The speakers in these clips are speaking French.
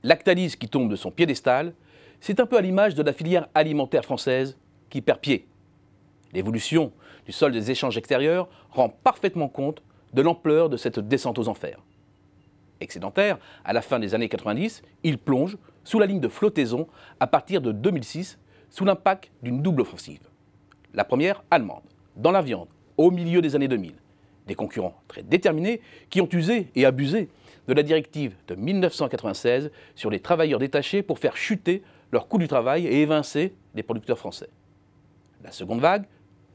Lactalis qui tombe de son piédestal, c'est un peu à l'image de la filière alimentaire française qui perd pied. L'évolution du solde des échanges extérieurs rend parfaitement compte de l'ampleur de cette descente aux enfers. Excédentaire, à la fin des années 90, il plonge sous la ligne de flottaison à partir de 2006 sous l'impact d'une double offensive. La première, allemande, dans la viande, au milieu des années 2000. Des concurrents très déterminés qui ont usé et abusé de la directive de 1996 sur les travailleurs détachés pour faire chuter leur coût du travail et évincer les producteurs français. La seconde vague,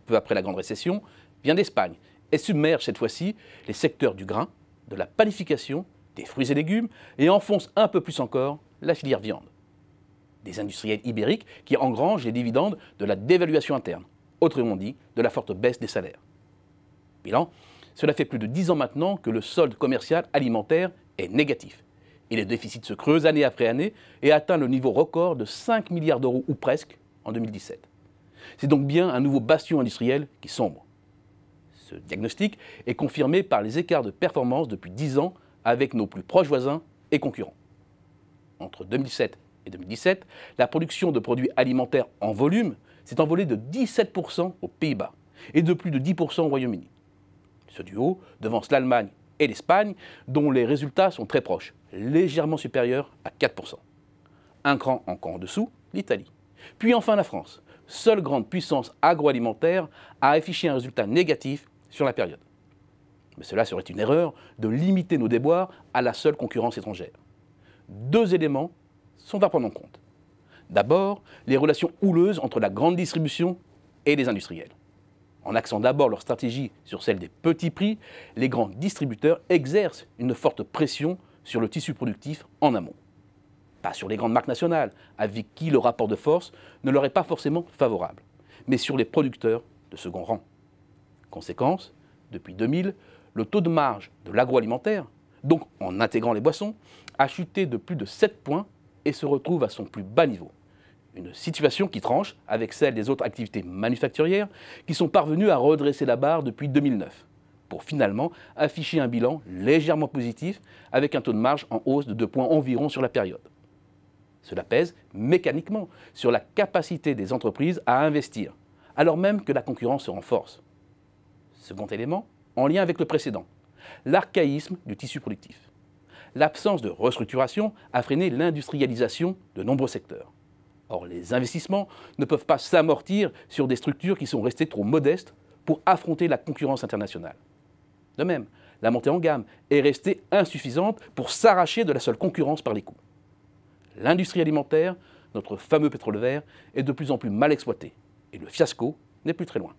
peu après la grande récession, vient d'Espagne et submerge cette fois-ci les secteurs du grain, de la panification, des fruits et légumes et enfonce un peu plus encore la filière viande. Des industriels ibériques qui engrangent les dividendes de la dévaluation interne, autrement dit de la forte baisse des salaires. Bilan, cela fait plus de 10 ans maintenant que le solde commercial alimentaire est négatif. Et le déficit se creuse année après année et atteint le niveau record de 5 milliards d'euros ou presque en 2017. C'est donc bien un nouveau bastion industriel qui sombre. Ce diagnostic est confirmé par les écarts de performance depuis 10 ans avec nos plus proches voisins et concurrents. Entre 2007 et 2017, la production de produits alimentaires en volume s'est envolée de 17% aux Pays-Bas et de plus de 10% au Royaume-Uni. Ce duo devance l'Allemagne et l'Espagne, dont les résultats sont très proches, légèrement supérieurs à 4%. Un cran encore en dessous, l'Italie. Puis enfin la France, seule grande puissance agroalimentaire à afficher un résultat négatif sur la période. Mais cela serait une erreur de limiter nos déboires à la seule concurrence étrangère. Deux éléments sont à prendre en compte. D'abord, les relations houleuses entre la grande distribution et les industriels. En axant d'abord leur stratégie sur celle des petits prix, les grands distributeurs exercent une forte pression sur le tissu productif en amont. Pas sur les grandes marques nationales, avec qui le rapport de force ne leur est pas forcément favorable, mais sur les producteurs de second rang. Conséquence, depuis 2000, le taux de marge de l'agroalimentaire, donc en intégrant les boissons, a chuté de plus de 7 points et se retrouve à son plus bas niveau. Une situation qui tranche avec celle des autres activités manufacturières qui sont parvenues à redresser la barre depuis 2009, pour finalement afficher un bilan légèrement positif avec un taux de marge en hausse de 2 points environ sur la période. Cela pèse mécaniquement sur la capacité des entreprises à investir, alors même que la concurrence se renforce. Second élément, en lien avec le précédent, l'archaïsme du tissu productif. L'absence de restructuration a freiné l'industrialisation de nombreux secteurs. Or, les investissements ne peuvent pas s'amortir sur des structures qui sont restées trop modestes pour affronter la concurrence internationale. De même, la montée en gamme est restée insuffisante pour s'arracher de la seule concurrence par les coûts. L'industrie alimentaire, notre fameux pétrole vert, est de plus en plus mal exploitée et le fiasco n'est plus très loin.